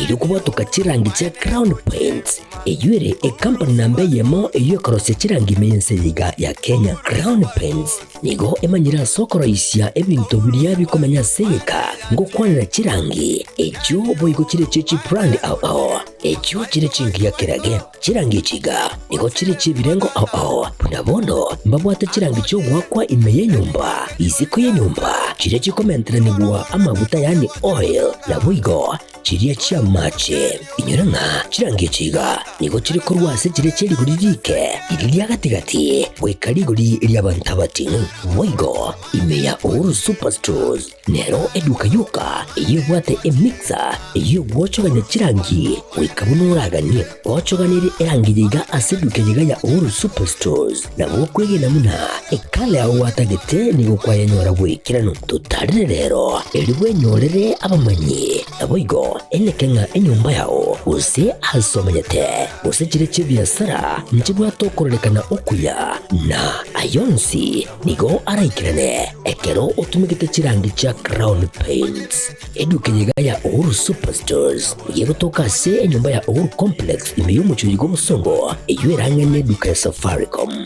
ilikuwa tukachirangi cha Crown Paints eyuere company nambe yemo eyo korose chirangi meyenseyiga ya Kenya. Crown Paints nigo emanyira sokoro isya ebintu biria bikomanya seyeka ngo kwanira chirangi ekyo boigo chire chichi brand ao ekyo chire chingi ya kirage chirangi chiga nigo chire chibirengo ao punabono mbabwate chirangi cyo gwakwa imeye nyumba iziko ye nyumba chire chikomentera nigwa amavuta yani oil ya boigo chiria chia mache inyuranga chirangi chiga nigo chire korwase chire chiri guririke iriya gatigati wekari guri iriya bantabati boigo imeya Uhuru Superstores nero eduka yuka iyo bwate emixer iyo gwochoganya chirangi wikabunuragani gwochoganire erangi yiga aseduke yiga ya Uhuru Superstores na bokwege namuna ekale aho watagete nigo kwayanyora wikirano tutarire rero eriwe nyorere abamanyi na boigo enekenga enyumba yao use asomanyete use chire chibiasara nchibwa tokorelekana okuya na ayonsi nigo araikirane ekero utumikite chirangi cha Crown Paints eduke yiga ya Uhuru Superstores yego tokase enyumba ya Uhuru Complex imeyumucho yigo musongo eyuerangene duka ya Safaricom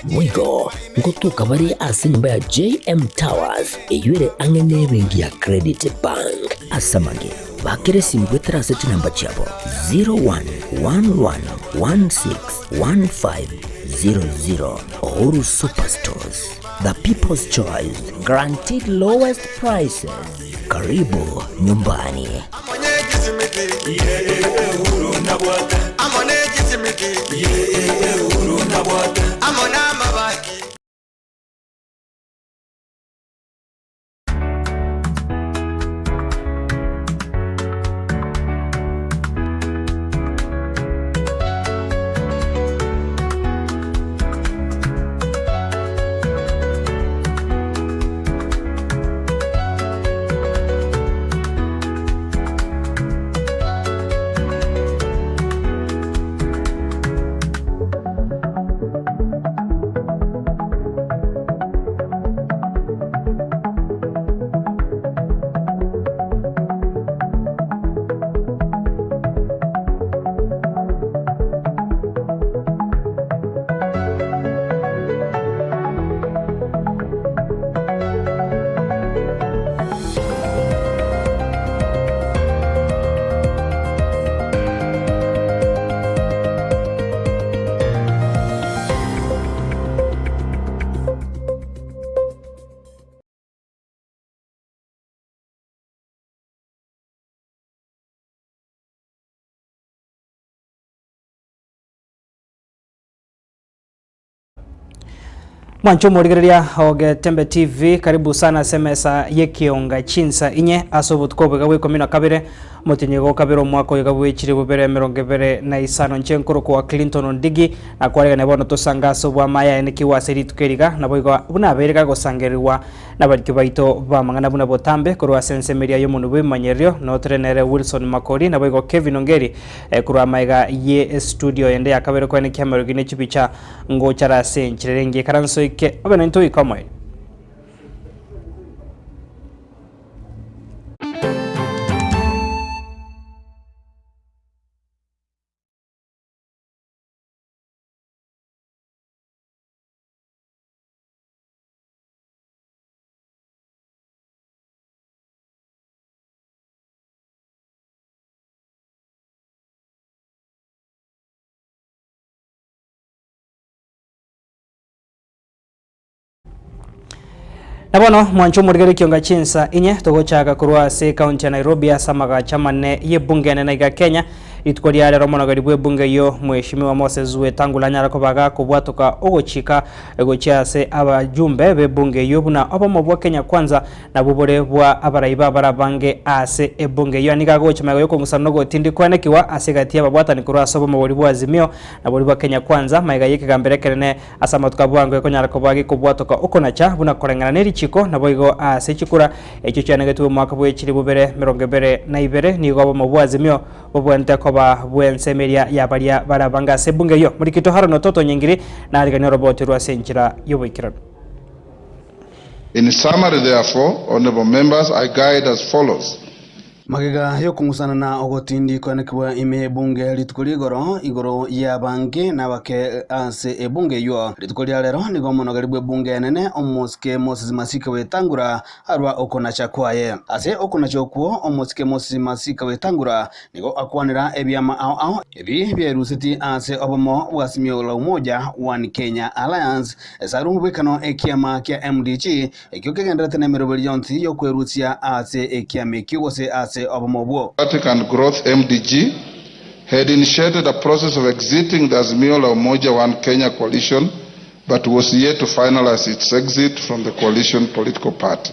Mwigo ngotuka bari ase nyumba ya JM Towers eyuere angene bengi ya Credit Bank asamage bakere simgwe traseti namba chabo 0111161500 Uhuru Superstores, the people's choice, guaranteed lowest prices. Karibu nyumbani. Mwancho murigereria Getembe TV karibu sana semesa Ekeonga Chinsa Inye asobutkobe gawe komina kabire motinyego kabiro mwako yagawe chiri bubere merongevere na isano nchenkoro kwa Clinton Ondigi na kwarega nebono tosangaso bwa maya enikiwa seri tukeriga na boigo buna berega gosangeriwa na bariki baito bamangana buna botambe kurwa sensemeria yo munube manyerio no trenere Wilson Makori na boigo Kevin Ongeri kurwa maiga ye studio yende yakabere kwa nekiamero gine chipicha ngo chara senchirenge karanso ike abana nto ikomwe. Nabono mwancho murigere Ekeonga Chinsa Inye togochaga kurwa se county ya Nairobi asamaga chamane ye bunge na iga Kenya itkoria rero monagari bwe bunge yo mweshimiwa Moses Wetangula ko baga kubwatoka ogochika egochiase abajumbe be bunge yo buna obomo bwa Kenya kwanza na bubore bwa abaraiba barabange ase ebunge yo aniga gochamaga yo kongusano gotindi kwanekiwa asegatia babwatani kurwa sobo mabori bwa Azimio na bori bwa Kenya kwanza maiga yeke gambere kerene asamatuka bwango ekonyara ko bagi kubwatoka okonacha buna korengana neri chiko na boigo ase chikura echo chanegetu mwaka bwe chiri bubere merongebere na ibere ni gobo mabwa Azimio bobwente ko bwensemeria ya baria barabanga sebunge yo muri kito haro no toto nyingiri na aligani robot rwa senchira yobikira. In summary, therefore, honorable members, I guide as follows. Magega yo kungusana na ogotindi kwanekwa ime bunge litukuli igoro ya bange na bake ase ebunge yo litukuli alero nigo monogaribwe bunge nene omoske Moses Masika Wetangula arwa okona chakwaye ase okona chokwo omoske Moses Masika Wetangula nigo akwanira ebyama ao ebi byerusiti ase obomo bwasimio la umoja One Kenya Alliance esarungu bwekano ekiama kia MDG ekyokegendera tene merobeli yonti yokwerutia ase ekiama kiwose ase Democratic and Growth MDG had initiated a process of exiting the Azimio la Umoja One Kenya coalition, but was yet to finalize its exit from the coalition political party.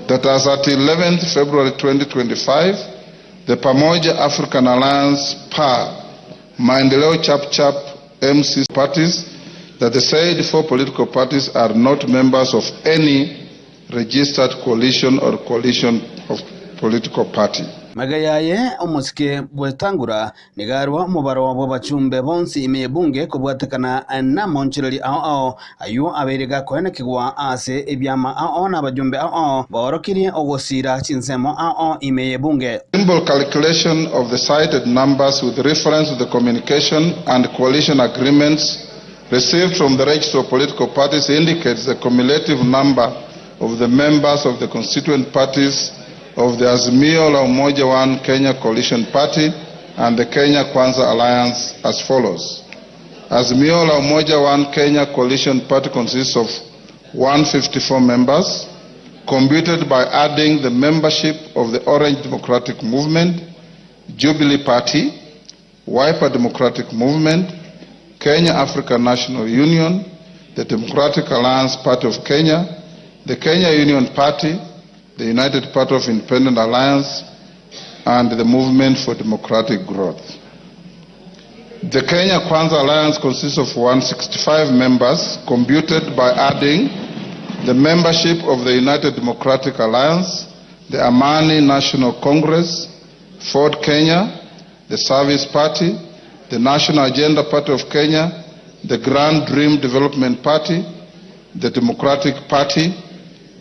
That as at 11th February 2025, the Pamoja African Alliance PA, Maendeleo Chap Chap MC parties, that the said four political parties are not members of any registered coalition or coalition of political party. Magayaye omoske Wetangula nigarwa mubaro bw'abachumbe bonsi imebunge kubwatekana na monchirali ao ayu aberega kwenekigwa ase ebyama ao n'abajumbe ao borokiri ogosira chinsemo ao imebunge. Simple calculation of the cited numbers with reference to the communication and coalition agreements received from the register of political parties indicates the cumulative number of the members of the constituent parties of the Azimio la Umoja One Kenya Coalition Party and the Kenya Kwanza Alliance as follows. Azimio la Umoja One Kenya Coalition Party consists of 154 members, computed by adding the membership of the Orange Democratic Movement, Jubilee Party, Wiper Democratic Movement, Kenya African National Union, the Democratic Alliance Party of Kenya, the Kenya Union Party, the United Party of Independent Alliance, and the Movement for Democratic Growth. The Kenya Kwanza Alliance consists of 165 members, computed by adding the membership of the United Democratic Alliance, the Amani National Congress, Ford Kenya, the Service Party, the National Agenda Party of Kenya, the Grand Dream Development Party, the Democratic Party,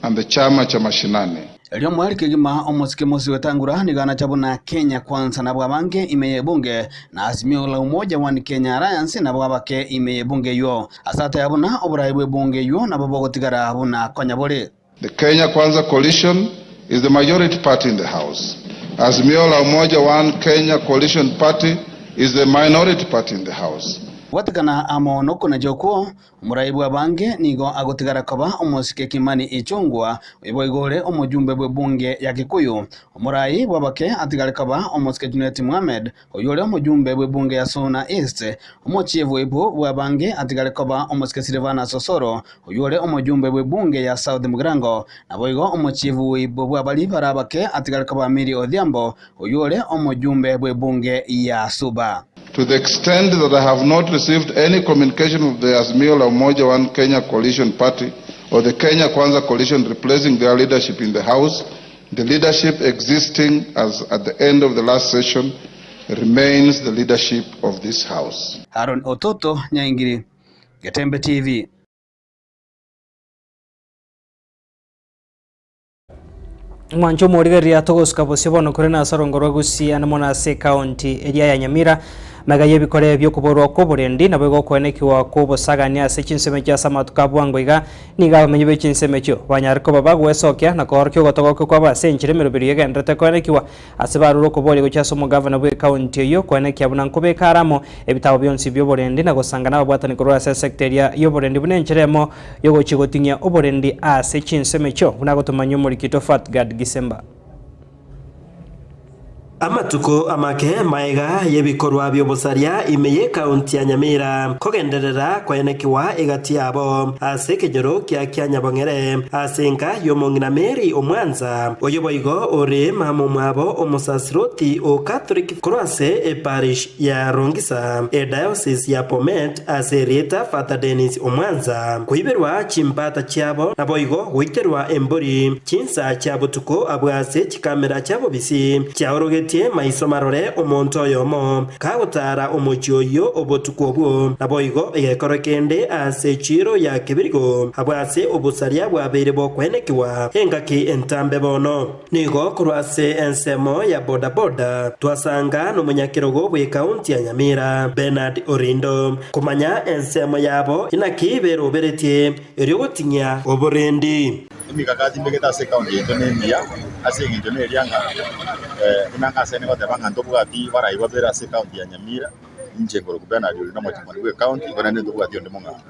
and the Chama cha Mashinani. Elio mwari kigima omoske Moses Wetangula nigana chabuna Kenya Kwanza na bwabange imeye bunge na Azimio la Umoja One Kenya Alliance na bwabake imeye bunge yo asata yabuna oburayibwe bunge yo na babogotigara abuna konyabole. The Kenya Kwanza coalition is the majority party in the House. Azimio la Umoja One Kenya coalition party is the minority party in the House. Watakana amono kuna joko umuraibu abange nigo agotigara koba omoske Kimani Ichung'wah iboigole omujumbe bwe bunge ya Kikuyu umurai wabake atigara koba omoske Junet Mohamed oyole omujumbe bwe bunge ya Suna East omochievu ibo bwabange atigara koba omoske Silvana Sosoro oyole omujumbe bwe bunge ya South Mugirango naboigo omochievu ibo bwabali barabake atigara koba Miri Odhiambo oyole omujumbe bwe bunge ya Suba. To the extent that I have not received any communication of the Azimio la Umoja One Kenya Coalition Party or the Kenya Kwanza Coalition replacing their leadership in the House, the leadership existing as at the end of the last session remains the leadership of this House. Aaron Ototo, Nyaingiri, Getembe TV. Mwancho morigeria togoska bosibono kurena sarongoro gusi anamona se county area ya Nyamira magaye bikore byo kuborwa ko burendi nabego kwenekiwa ko bosagania se chinseme kya samatuka bwango iga niga bamenye be chinseme cyo banyariko babagwe sokya na korkyo gotoko kwa ba senchire merobiri yega ndate kwenekiwa asibaruro ko bole gocha somo governor bwe county yo kwenekiya bunankube karamo ebitabo byonsi byo burendi nagosanga nababwatani korwa se sectoria yo burendi bunenchiremo yo gochigotinya oburendi a se chinseme cyo bunagotumanyo muri kitofat gad Gisemba. Amatuko amake maiga yebikorwa byobusaria imeye kaunti ya Nyamira kogenderera kwenekiwa igati yabo ase kejoro kya Nyabongere asenka yomongina Meri omwanza oyoboigo ore mamu mwabo omusasiroti o Catholic Croise e parish ya Rongisa e diocese ya Bomet ase Rita Father Dennis omwanza kuiberwa chimpata cyabo naboigo witerwa embori Chinsa cyabo tuko abwase chikamera cyabo bisi cyahoroge aroretie maiso marore omonto yomo kagutara omochi oyo obotuku obwo nabo igo egekoro kende ase chiro ya kebirigo abwase obusaria bwabeire bokwenekiwa engaki entambe bono nigo kurwase ensemo ya bodaboda twasanga n'omunyakirogo bwe kaunti ya Nyamira Bernard Orindo kumanya ensemo yabo inaki beroberetie eriogotinya oborendi imikakati mbegeta ase kaunti yetu nembia ase eng'encho na erianga imanga ase negoteba ng'a ntobwati baraiwa bere ase kaunti ya Nyamira inche ngoro Bernard Orindo mochimani bwe kaunti bona ntobwati onde mong'ao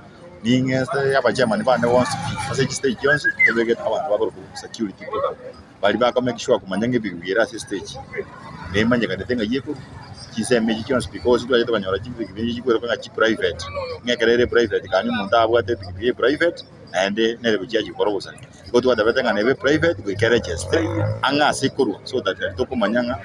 ning'este abachemani bane bonsi ase chistage yonsi tebegeta abantu bagoro security bali bakamake sure kumanya ng'ebigwira ase stage nemanyekane ng'a yeko chisemechi chionsi because twaete banyora chibigibiri chikwero ng'a chi private ng'ekerere private kani omonto abwate ebigibiri private naende nere buchia chikorogosa iko twatebete ng'a nebe private goikeregister ang'a ase korwa so that tokomanya ng'a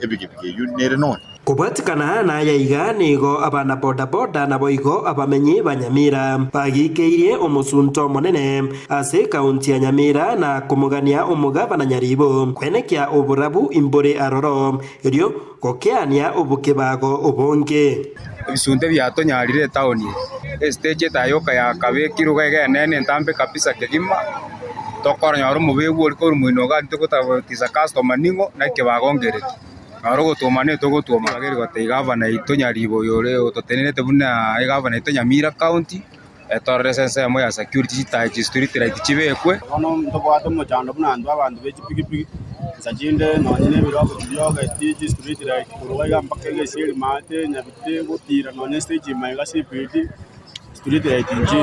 ebigibiri eyu nere none kubwatikana na yaiga nigo abana bodaboda nabo igo abamenyi banyamira bagikeirie omusunto monene ase kaunti ya Nyamira na kumugania omugabana Nyaribo kwenekia oburabu imbore aroro erio gokeania obukebago obonge bisunte byatonyarire taoni stage tayoka ya kabekiro nene ntambe kabisa kegima tokora nyaro mubebu oliko muinoga ntokotisa customer ningo na kebagongerete Arogo tuomane togo tuomagere goteiga bana ito Nyaribo yore ototenete buna igabana ito Nyamira county etorre sense mo ya security tachi street right chibekwe ono ntobwato mo chando buna ndo abantu bechipigipigi sajinde nonyine birogo byoga tiji street right kuroga mpaka geseri mate nyabite gutira nonye stage maiga cpt street right inji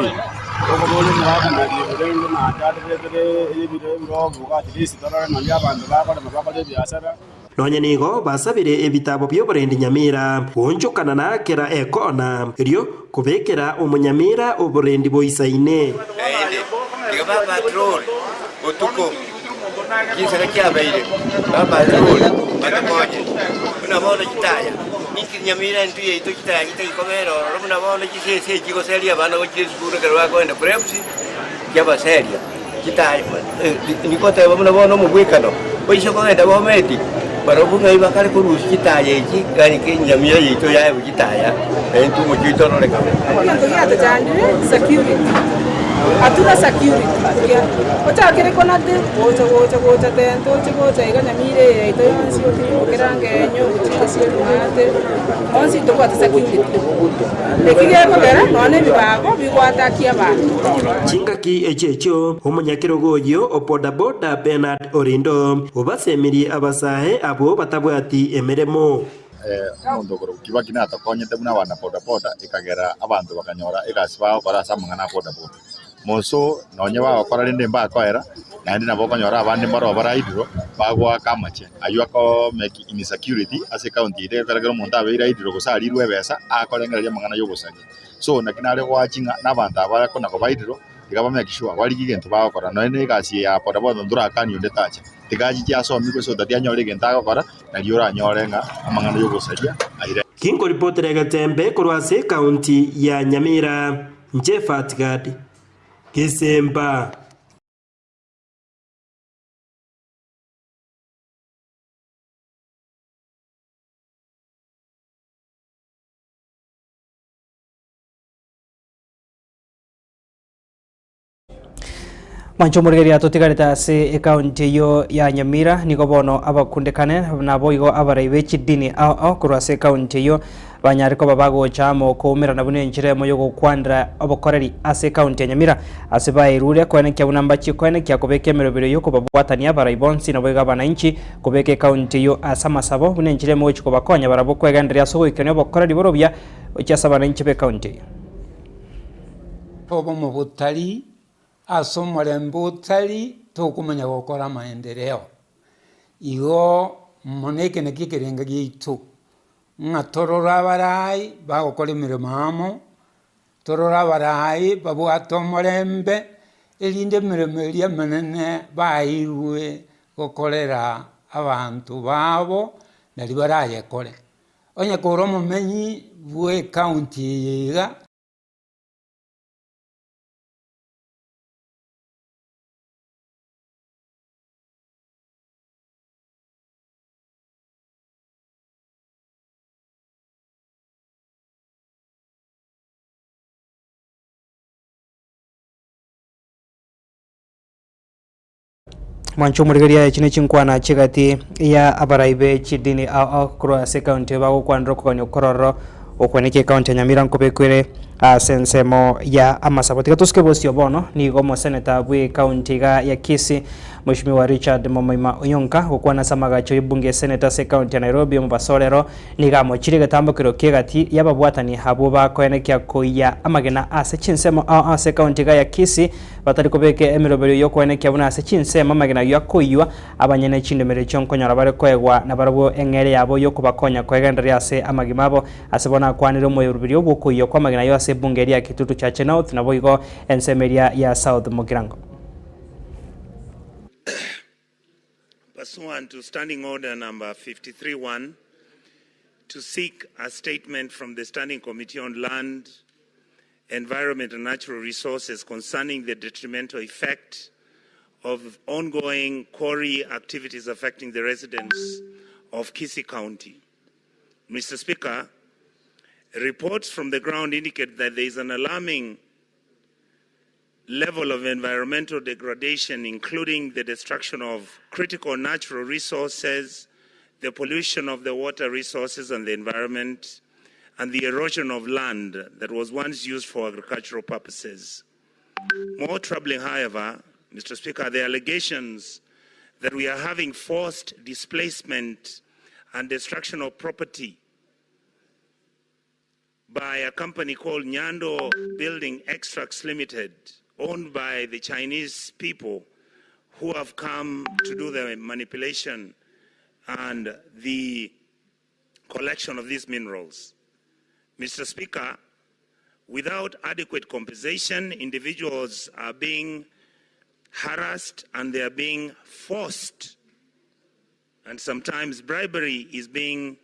ogo bole mwaga na diburengo na tatete ibire birogo ga tisi torare nonye abantu bakora mabakore byasara nonye nigo basabire ebitabo by'oborendi Nyamira wonjokana na kera ekona erio kubekera omunyamira oborendi boisaine baba patrol otuko kisaka kyabaire baba patrol batakoje unabona kitaya niki Nyamira ntu yeito kitaya kitaikobero unabona kisese kikoseria bana bakisukuru kerwa kwenda preps kyabaseria kitaya nikote unabona mubwekano oisho kwenda bometi barobunga ibakare kurusi kitaya iki gani ke Nyamira yito yae kitaya entu mukito noreka ndio tajandire security atuna security ocha kere konade ocha tento ocha iga Nyamira yito yansi okirange enyo chikasi mate onsi to kwata security ekige kogera none bibago bigwatakia abantu chingaki echecho omunyakirogo yo opodaboda Bernard Orindo obasemiri abasahe abo batabwati emeremo mondogoro kibaki na takonyete buna wana bodaboda ikagera abantu bakanyora igasiba bara samangana bodaboda moso nonye bakora rinde mbakoera nandi nabo kanyora abandi mbaro baraidiro bagwa kamache ayuako make insecurity ase county ide karagero monta abeira idiro gosarirwe besa akorengereria mangana yobosagi so nakinare gwachinga nabantu abako nako baidiro igaba make sure wali gigento bakora none gasi ya bodaboda ndura kani onde tache tigaji kyasomi kweso tati anyore genta gakora na liora nyorenga amangana yogosagia aire kingo reporter ya Getembe kurwase kaunti ya Nyamira Njefatgad Kisemba mancho murgeria totigareta ase ekaunti yo ya Nyamira niko bono abakundekane nabo igo abaraibe chidini ao kurwase ekaunti yo banyariko babagocha mo kumira na bune njiremo yo gukwandra obokoreri ase ekaunti ya Nyamira ase bairure kwene kya unamba chikwene kya kubeke merobere yo kubabwatania baraibonsi na bwega bananchi kubeke ekaunti yo asamasabo bune njiremo yo kubakonya barabo kweganderia sogo ikene obokoreri borobya okyasaba bananchi be ekaunti obo mu butali asomorembe utali tokumanya gukora maendeleo igo moneke ne kikerenga gitu nga torora barai bagukora imirimo amo torora barai babwato morembe elinde mirimo eria menene bairwe gukorera abantu babo nari baraye kore onye koro mumenyi bwe county yiga mwancho murigeria chine chinkwana chigati ya abaraibe chidini au cross county bago kwandro konyo kororo okweneke county Nyamira nkobekwere sensemo ya amasaboti katuske bosio bono ni gomo senator bwe county ya Kisii Mheshimiwa Richard Momoima Onyonka okwana samagacho ibunge senator se county ya Nairobi mubasorero ni gamo chirige tambukiro kegati yababwatani habo bakweneke koya amagena ase chinsemo ase county ya Kisii batari kobeke emirobero yo kweneke abuna ase chinsemo amagena yo koywa abanyene chindemere chonkonyora bare kwegwa na barabo engere yabo yo kubakonya kwegenderia ase amagimabo ase bona kwaniro moyorubiro bwo koyo kwa magena yo ase bunge ya Kitutu Chache North na boigo ensemeria ya South Mugirango. Pursuant to Standing Order number 53-1, to seek a statement from the Standing Committee on Land, Environment and Natural Resources concerning the detrimental effect of ongoing quarry activities affecting the residents of Kisii County. Mr. Speaker, reports from the ground indicate that there is an alarming level of environmental degradation, including the destruction of critical natural resources, the pollution of the water resources and the environment, and the erosion of land that was once used for agricultural purposes. More troubling, however, Mr. Speaker, are the allegations that we are having forced displacement and destruction of property by a company called Nyando Building Extracts Limited, owned by the Chinese people who have come to do the manipulation and the collection of these minerals. Mr. Speaker, without adequate compensation, individuals are being harassed and they are being forced, and sometimes bribery is being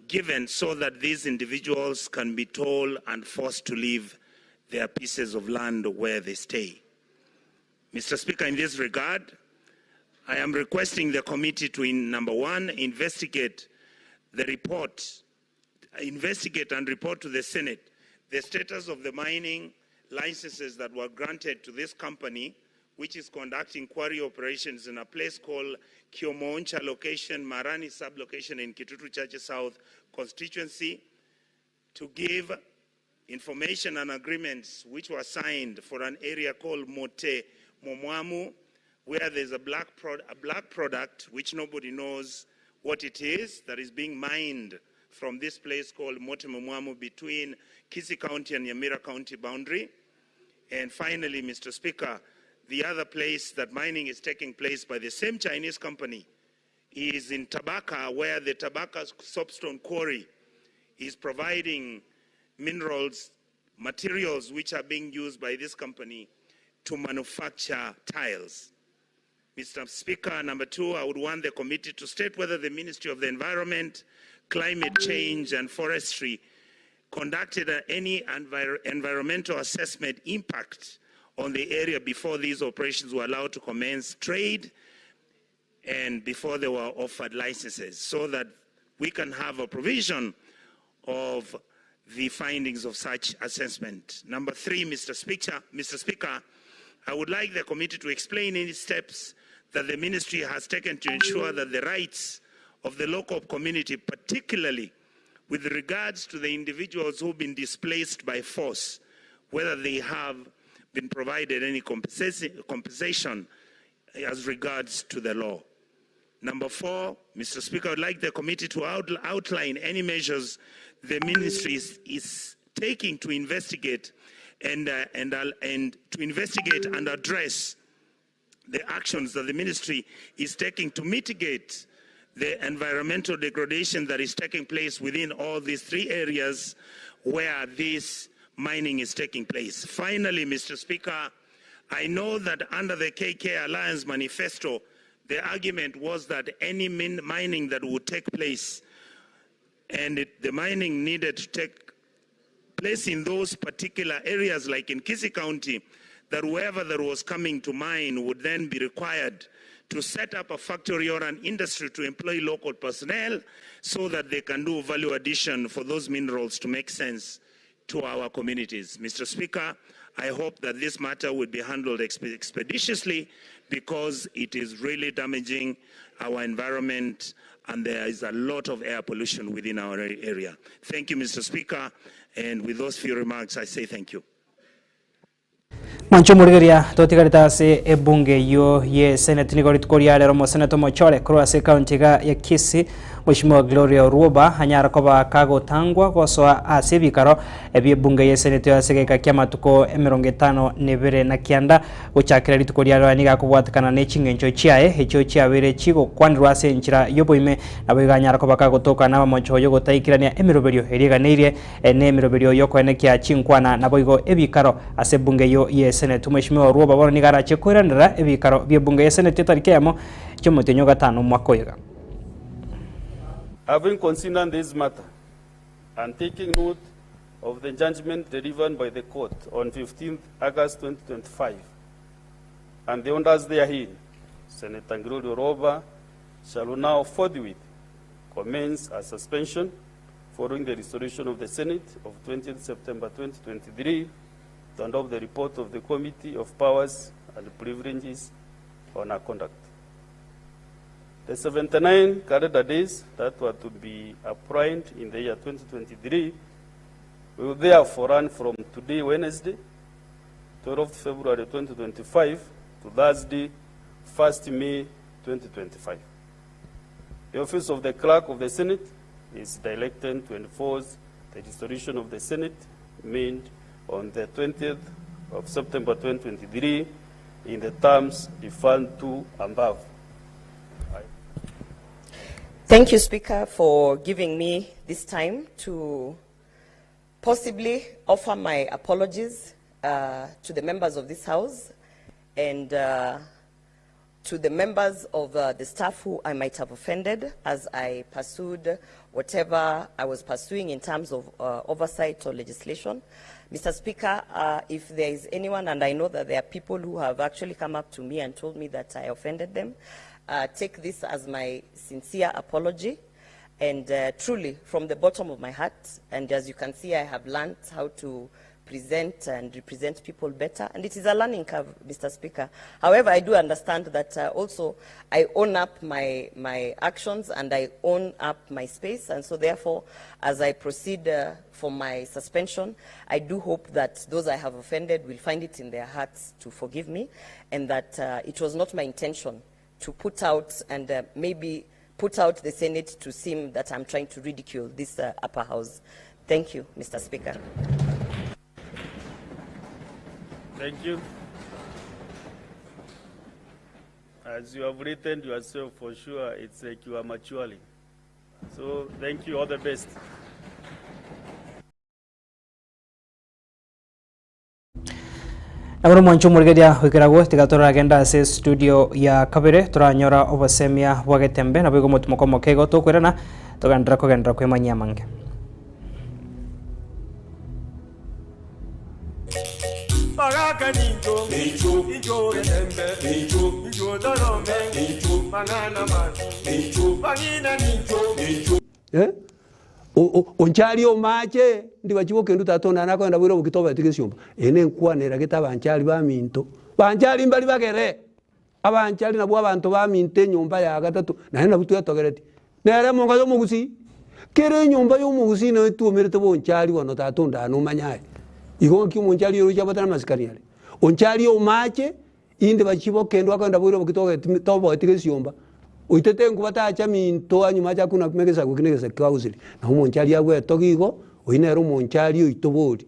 given so that these individuals can be told and forced to leave their pieces of land where they stay. Mr. Speaker, in this regard, I am requesting the committee to, number one, investigate and report to the Senate the status of the mining licenses that were granted to this company, which is conducting quarry operations in a place called Kiomoncha location, Marani sub-location in Kitutu Chache South constituency, to give information and agreements which were signed for an area called Mote Momwamu, where there's a black product which nobody knows what it is that is being mined from this place called Mote Momwamu between Kisii County and Nyamira County boundary. And finally, Mr. Speaker, the other place that mining is taking place by the same Chinese company is in Tabaka, where the Tabaka soapstone quarry is providing minerals, materials which are being used by this company to manufacture tiles. Mr. Speaker, number two, I would want the committee to state whether the Ministry of the Environment, Climate Change and Forestry conducted any environmental assessment impact on the area before these operations were allowed to commence trade and before they were offered licenses, so that we can have a provision of the findings of such assessment. Number three, Mr. Speaker, I would like the committee to explain any steps that the ministry has taken to ensure that the rights of the local community, particularly with regards to the individuals who've been displaced by force, whether they have been provided any compensation as regards to the law. Number four, Mr. Speaker, I would like the committee to outline any measures the ministry is taking to investigate and to investigate and address the actions that the ministry is taking to mitigate the environmental degradation that is taking place within all these three areas where this mining is taking place. Finally, Mr. Speaker, I know that under the KK Alliance manifesto, the argument was that any mining that would take place, and the mining needed to take place in those particular areas, like in Kisii County, that whoever that was coming to mine would then be required to set up a factory or an industry to employ local personnel so that they can do value addition for those minerals to make sense to our communities. Mr. Speaker, I hope that this matter would be handled expeditiously because it is really damaging our environment and there is a lot of air pollution within our area. Thank you, Mr. Speaker. And with those few remarks, I say thank you. Mancho Murgeria, Totigarita se ebunge yo ye Senate Nigorit Korea Romo Senator Mochore, Croase County ya Kisii, Mheshimiwa Gloria Ruoba, hanyara koba kago tangwa kosoa asibikaro ebi bunge ye Senate ya segeka kiama tuko emirongetano nebere na kianda uchakira litukoria rwaniga kubwatakana nechingencho chiae hecho chiawere chigo kwanrwase nchira yoboime nabiga hanyara koba kago toka na Mocho yogo taikirania emiroberio eriga neire ne emiroberio yoko enekia chinkwana naboigo ebikaro ase bunge yo ye Senate Mheshimiwa Ruoba bora nigara chekwiranira ebikaro bye bunge ye Senate tarikemo cyomutenyo gatano mwakoyega. Having considered this matter and taking note of the judgment delivered by the court on 15th August 2025 and the orders therein, Senator Gloria Ruoba shall now forthwith commence a suspension following the restoration of the Senate of 20th September 2023 and of the report of the Committee of Powers and Privileges on her conduct. The 79 calendar days that were to be appointed in the year 2023 will therefore run from today, Wednesday, 12th February 2025, to Thursday, 1st May 2025. The Office of the Clerk of the Senate is directed to enforce the dissolution of the Senate made on the 20th of September 2023 in the terms referred to above. Thank you, Speaker, for giving me this time to possibly offer my apologies to the members of this House and to the members of the staff who I might have offended as I pursued whatever I was pursuing in terms of oversight or legislation. Mr. Speaker, if there is anyone, and I know that there are people who have actually come up to me and told me that I offended them, take this as my sincere apology and truly from the bottom of my heart. And as you can see, I have learned how to present and represent people better. And it is a learning curve, Mr. Speaker. However, I do understand that also I own up my actions and I own up my space. And so therefore, as I proceed for my suspension, I do hope that those I have offended will find it in their hearts to forgive me and that it was not my intention to put out and maybe put out the Senate to seem that I'm trying to ridicule this upper house. Thank you, Mr. Speaker. Thank you. As you have written yourself, for sure, it's like you are maturing. So thank you, all the best. Namuru Mancho Murgeria wikirago tigatora agenda se studio ya kabere turanyora obasemia wa Getembe nabigo mutumoko mokego tokwirana togandra kogendra kwemanya mange. Bagaka ninjo ninjo Getembe ninjo darome ninjo mangana man ninjo bagina ninjo onchali omache ndi bachiboke ndu tatonda nako enda bwiro bukitoba tikishyumba ene nkwanera gitabanchali ba minto banchali mbali bagere abanchali nabwo abantu ba minte nyumba ya gatatu na na butu yatogereti nere monga yo mugusi kere nyumba yo mugusi no tuomerete bonchali wono tatonda no manyaye igonki monchali yo jabatana masikari yale onchali omache indi bachiboke ndu akenda bwiro bukitoba tikishyumba uitete ngubatacha minto anyuma cha kuna kumegeza kukinegeza kwauzili na umonchali yagwe togigo oinero monchali oitobori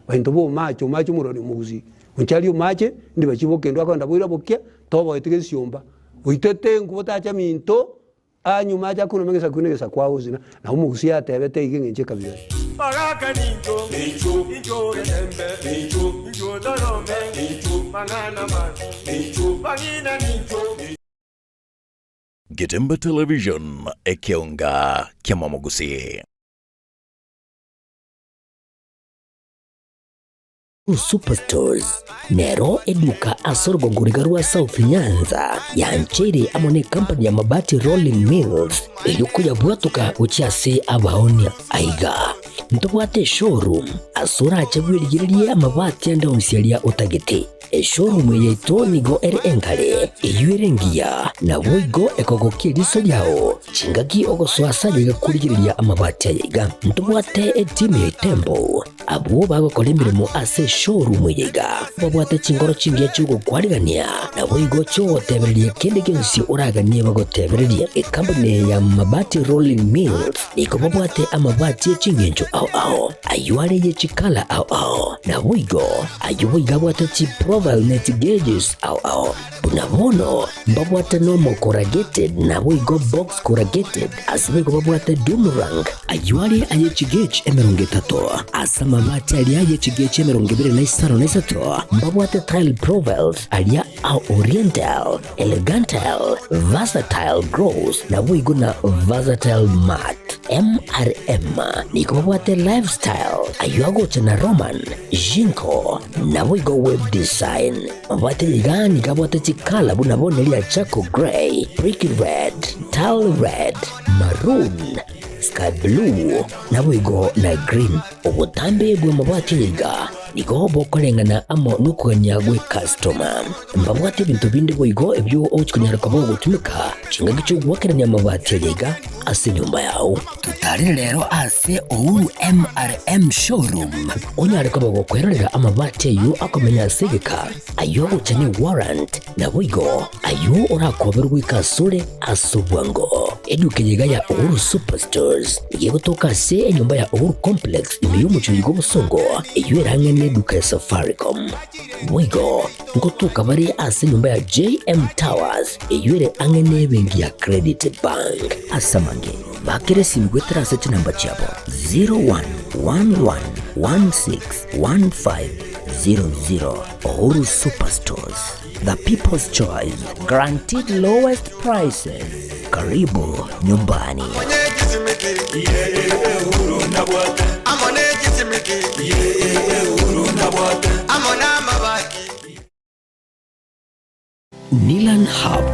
baintobo macho muroni muguzi onchali omache ndi bachiboke ndo akanda bwira bokia tobo etigesiomba uitete ngubatacha minto anyuma cha kuna kumegeza kukinegeza kwauzili na umuguzi atebete igenje kabiri Bagaka ninjo Getembe ninjo darome ninjo mangana man ninjo bagina ninjo. Getembe Television Ekeonga Kiamamogusi. Superstores Nero eduka asorgo ngurigarua South Nyanza ya nchiri amone company ya mabati Rolling Mills eyuko ya buatuka uchiase abaonia aiga ntobwate showroom asura achabwirigirie amabati andonsialia utagete showroom yeito nigo ere enkare eyuerengia na boigo ekogokia riso lyao chingaki ogoswasa yiga kurigiriria amabati yiga ntobwate team tembo abo bagokora imirimo ase showroom yiga babwate chingoro chingia chugo kwarigania na boigo cho tebererie kende gensi uraganie bagotebererie company ya mabati rolling mills niko babwate amabati chingenjo ao ayuare ye chikala ao na boigo ayuiga bwate chi profile net gauges ao unabono mbabwate normal corrugated na boigo box corrugated asibe babwate boomerang ayuare aye chigage emeronge tato asa mabati ali aye chigage emeronge bere na isaro na isato mbabwate tile profiles alia au oriental elegantal versatile gross na boigo na versatile mat MRM niko babwate lifestyle ayuago chana roman jinko na boigo web design babwate yigani kabwate chikala bunabone lia chako gray brick red tile red maroon sky blue na boigo na green obutambe bwe mabwate yiga niko bokolengana amo nukugania gwe customer mbabwate bintu bindi boigo ebyo ochikunyara kabo gutumika chinga gicho gwakeranya mabwate yiga ase nyumba yao tutari rero ase ouru MRM showroom onyare kabo gukwerera amabwate yu akomenya segeka ayo uchane warrant na boigo ayo urakoberwa ikasure asubwango eduke yiga ya ouru superstores yego toka se enyumba ya ouru complex imiyumu chuyigo busongo eyuerangene duka ya Safaricom boigo ngotoka bari ase nyumba ya JM Towers eyuere angene bengi ya Credit Bank asamange bakere simgwetera ase chinamba chabo 0111161500 Ouru Superstores, the people's choice, guaranteed lowest prices. Karibu nyumbani. Nilan Hub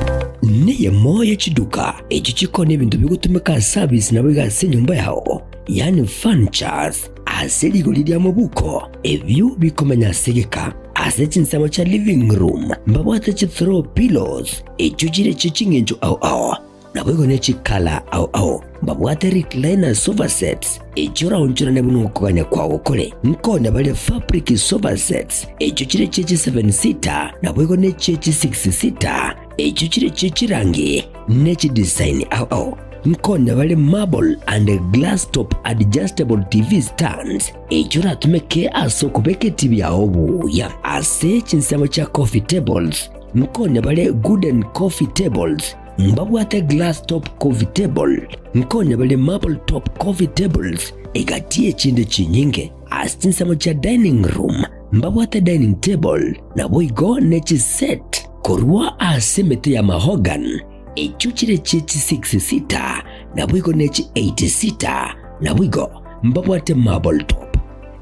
niye moya chiduka echichiko n'ebintu bigutumika service na biga se nyumba yao yani furnitures aseligo lidia mubuko ebyo bikomenya segeka ase chinsamo cha living room mbabwate chi throw pillows echujire chichingenjo ao na bwego ne chikala ao mbabwate recliner sofa sets echora onchora ne bunu kuganya kwawo kole nkone bale fabric sofa sets echujire chechi 7 seater na bwego ne chechi 6 seater echujire chechi rangi ne chi design ao nkone bale marble and glass top adjustable TV stands echora tumeke aso kubeke TV yao buya ase chinsamo cha coffee tables nkone bale wooden coffee tables mbabwate glass top coffee table nkone bale marble top coffee tables egatie chinde chinyinge asinsamo cha dining room mbabwate dining table na boigo nechi set korwa asemete ya mahogan echuchire chechi 6 seater na boigo nechi 8 seater na boigo mbabwate marble top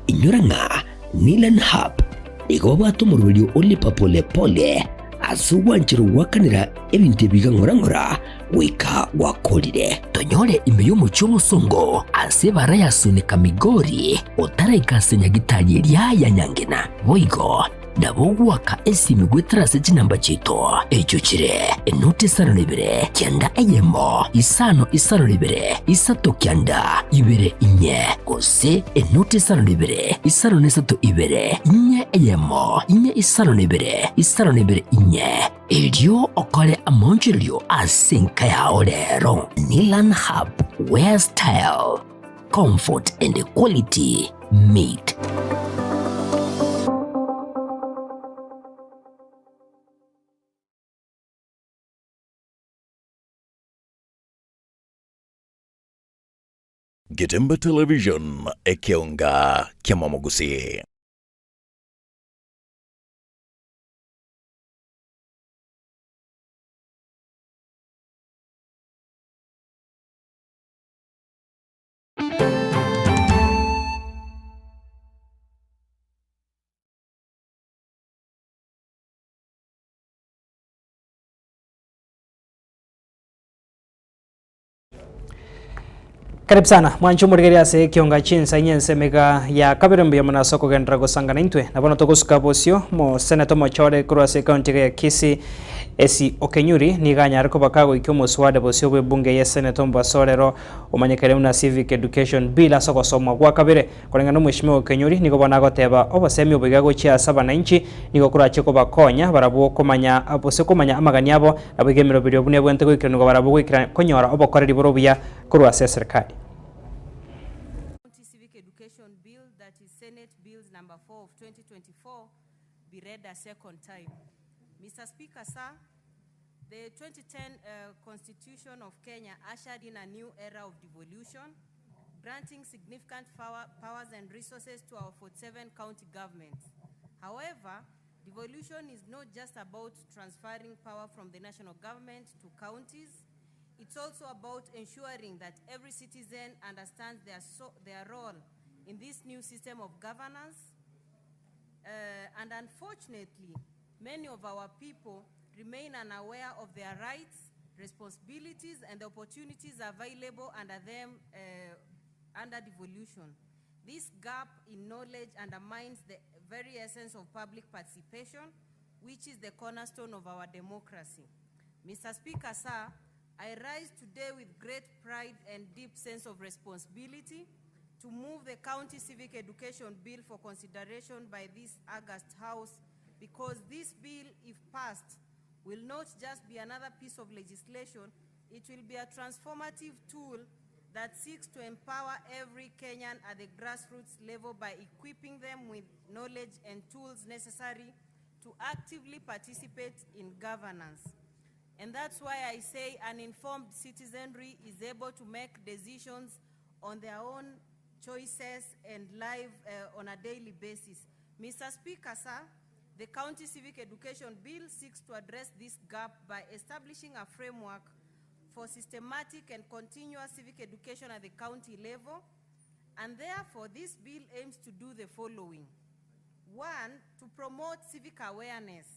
inyoranga Nilan Hub ego bwato murulio olipa pole pole asuwanchiro wakanira ebintu bigangorangora wika wakolire tonyole imeyumu cy'omusongo asebara yasunika migori otarayikasenya gitali lya nyangena boigo nabogwaka esimi gwetrase chinamba chito echo chire enoti sano libere kyanda eyemo isano libere isato kyanda ibere inye kose enoti sano libere isano nesato ibere inye eyemo inye isano libere inye elio okole amonjilio asinka ya olero Nilan Hub where style comfort and quality meet. Getembe Television Ekeonga Kiamamogusi. Karibu sana mwancho murigeria se Ekeonga Chinsa Inye nsemega ya kabirembe ya munasoko gendra gusangana intwe nabono togusuka bosio mo senator mochore kurwa se county ya Kisii esi Okenyuri niganya ariko bakago ikyo muswade bosio bwe bunge ya senator Mbasorero umanyekere una civic education bila soko somwa gwa kabire kurengana mwishimiwa Okenyuri nigo bonago teba obasemi obigago chia saba na inchi nigo kurache ko bakonya barabo komanya abose komanya amagani abo abigemero biryo bune bwente ko ikirano barabo kwikira konyora obokoreri borobya kurwa se serikali. Civic Education Bill, that is Senate Bills number 4 of 2024, be read a second time. Mr. Speaker, sir, the 2010 Constitution of Kenya ushered in a new era of devolution, granting significant powers and resources to our 47 county governments. However, devolution is not just about transferring power from the national government to counties. It's also about ensuring that every citizen understands their role in this new system of governance. And unfortunately, many of our people remain unaware of their rights, responsibilities, and the opportunities available under them under devolution. This gap in knowledge undermines the very essence of public participation, which is the cornerstone of our democracy. Mr. Speaker, sir, I rise today with great pride and deep sense of responsibility to move the County Civic Education Bill for consideration by this August House, because this bill, if passed, will not just be another piece of legislation, it will be a transformative tool that seeks to empower every Kenyan at the grassroots level by equipping them with knowledge and tools necessary to actively participate in governance. And that's why I say an informed citizenry is able to make decisions on their own choices and live on a daily basis. Mr. Speaker, sir, the County Civic Education Bill seeks to address this gap by establishing a framework for systematic and continuous civic education at the county level. And therefore, this bill aims to do the following. One, to promote civic awareness.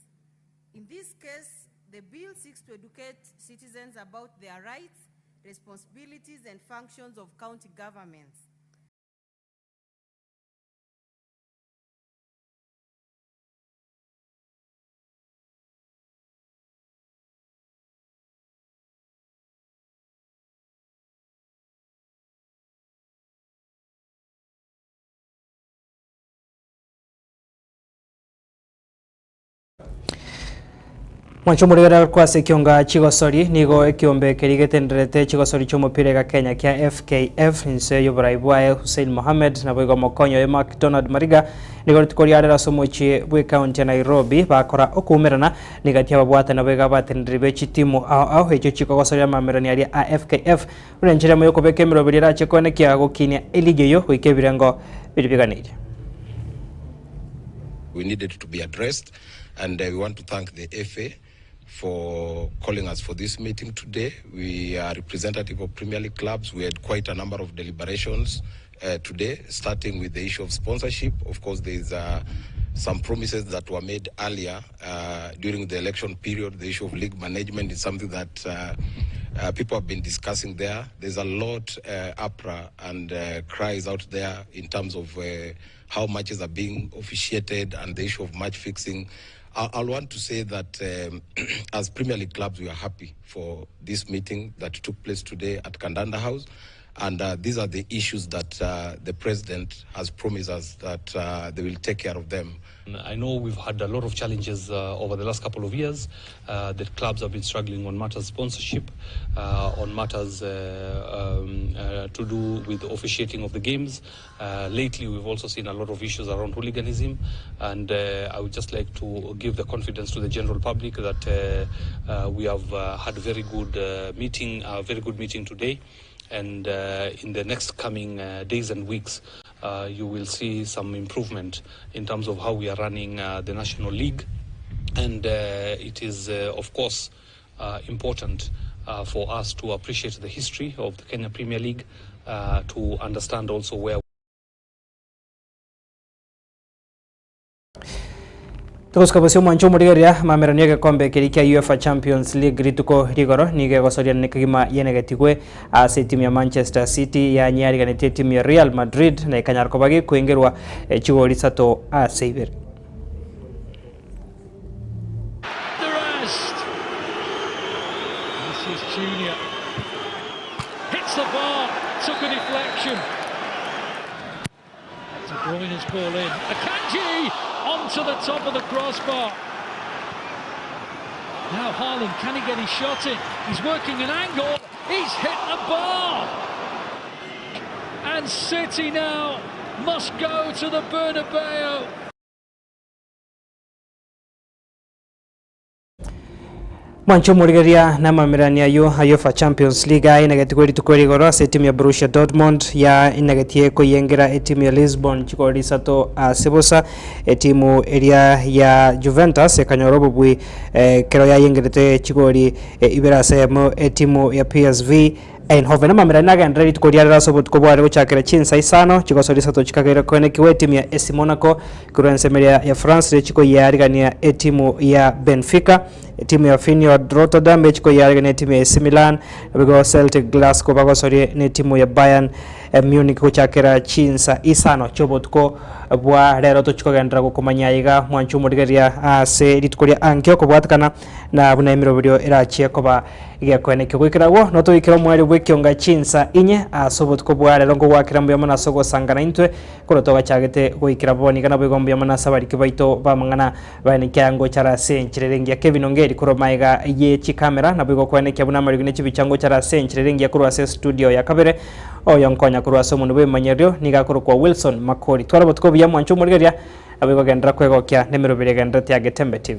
In this case, the bill seeks to educate citizens about their rights, responsibilities, and functions of county governments. Mwancho murigera kwa se Ekeonga chigosori nigo ekiombe kerigetenderete chigosori cy'umupira ga Kenya kya FKF inse yobraibwae Hussein Mohamed na bwigo mokonyo ya McDonald Mariga nigo tukori arera somochi bwe county ya Nairobi bakora okumerana nigati ababwata na bwega batendere timu ao echo chigosori amamerani ari FKF urenjira mu yoko bekemero birira chekone kya gokinya eligeyo wikebirango biribiganire. We needed to be addressed, and we want to thank the FA for calling us for this meeting today. We are representative of Premier League clubs. We had quite a number of deliberations today, starting with the issue of sponsorship. Of course, there's some promises that were made earlier during the election period. The issue of league management is something that people have been discussing there. There's a lot APRA and cries out there in terms of how matches are being officiated and the issue of match fixing. I'll want to say that as Premier League clubs, we are happy for this meeting that took place today at Kandanda House. And these are the issues that the President has promised us that they will take care of them. I know we've had a lot of challenges over the last couple of years. The clubs have been struggling on matters sponsorship, on matters to do with the officiating of the games. Lately, we've also seen a lot of issues around hooliganism, and I would just like to give the confidence to the general public that we have had a very good meeting today. And in the next coming days and weeks, you will see some improvement in terms of how we are running the National League. And it is, of course, important for us to appreciate the history of the Kenya Premier League, to understand also where Tukoskabasio mwancho murigeria mamerania gekombe kirikia UEFA Champions League rituko rigoro nige gosoria nikigima yenegetigwe ase timu ya Manchester City ya nyariganite timu ya Real Madrid na ikanyarko bagi kuengerwa chigori sato ase ibere. Junior hits the bar, took a deflection. De Bruyne's ball in. Akanji onto the top of the crossbar. Now Haaland, can he get his shot in? He's working an angle. He's hit the bar. And City now must go to the Bernabeu. Mwancho murigeria na mamirania yo UEFA Champions League inagetigo ritukori goro se timu ya Borussia Dortmund ya inagetie kuyengera timu ya Lisbon chikori sato sebosa timu area ya Juventus ekanyorobo bwi kero ya yengerete chikori ibera semo timu ya PSV Eindhoven mamirania gandra ritukori ara sobot kobware gochakera Chinsa isano chikosori sato chikagera kwene kiwe timu ya AC Monaco kurense meria ya France chiko yarigania timu ya Benfica timu ya Feyenoord Rotterdam chiko yarigania timu ya AC Milan bigo Celtic Glasgow bagosori ni timu ya Bayern Munich gochakera Chinsa isano chobotko bwa rero to chiko gandra gokomanya yiga mwanchu murigeria ase ritukoria ankyo kobwatkana na buna emiro video irachie koba igyakwene kigwikirawo no to ikira mwari Ekeonga Chinsa Inye asobotko bwa rero ngo gwakira mbuya mana sogo sangana intwe korotoga chagete goikira boni kana bigombuya mana sabari kibaito bamangana bani kyango chara senchirerengia Kevin Ongeri kuromaiga ye chikamera na bigo kwene kyabuna marigine chibichango chara senchirerengia kurwase studio ya kabere oyo nkonya kurwase mundu bemanyerio nigakoro kwa Wilson Makori twarabotko bya mwancho murigeria abigo gendra kwego kya nemero bire gendra ya Getembe TV.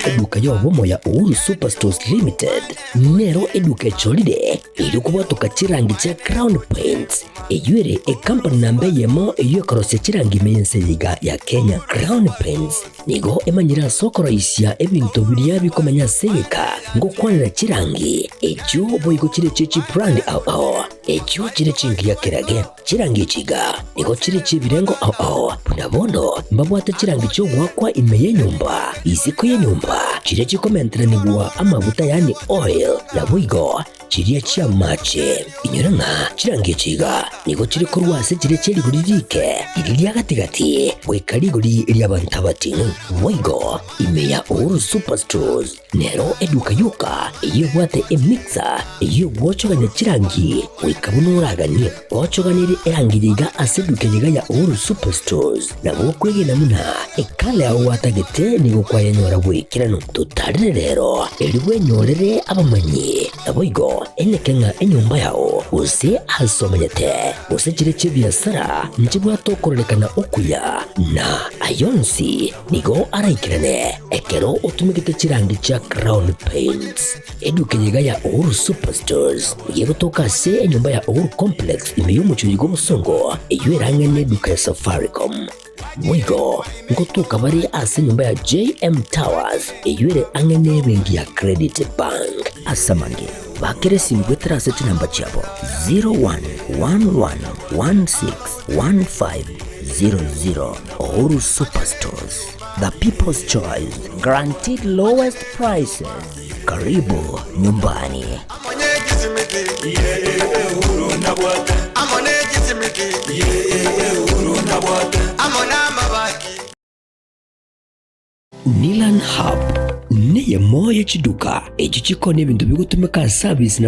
Eduka yobomo ya Uhuru Superstores Limited nero eduka cholide ili kubwatuka chirangi cha Crown Paints eyure company nambe yemo eyo korose chirangi meyense liga ya Kenya. Crown Paints nigo emanyira sokoro isya ebintu biriya bikomanya seka ngo kwanira chirangi echo boyiko chire chichi brand ao echo chire chingi ya kerage chirangi chiga nigo chire chibirengo ao punabono mbabwata chirangi cyo gwakwa imeye nyumba iziko ye nyumba chire chikomentera nigwa amavuta yani oil ya wigo chiriya chia mache inyoranga chirangi chiga nigo chire korwase chire cheri guririke iriya gatigati wekarigori iriya bantabati wigo imeya Uhuru Superstores nero eduka yuka iyo bwate emixer iyo gwochoganya chirangi wikabunuraganie gwochoganire erangiriga aseduke yiga ya Uhuru Superstores na bokwege namuna ekale aho watagete nigo kwayanyora bwikirano tutarire rero eriwe nyorere abamanyi aboigo enekenga enyumba yao use asomanyete use chire chibiasara nchibwa tokorekana okuya na ayonsi nigo araikirane ekero utumikite chirangi cha Crown Paints eduke yiga ya Uhuru Superstores yego toka se enyumba ya Uhuru Complex imeyumucho yigo musongo eywerangene eduka ya Safaricom Mwigo ngotuka bari ase nyumba ya JM Towers eyure angene bengi ya Credit Bank asamange bakere simbwetera seti namba chabo 0111161500 Uhuru Superstores, the people's choice, guaranteed lowest prices. Karibu nyumbani. Nilan Hub niye moyo chiduka echichiko n'ebintu bigutumika service na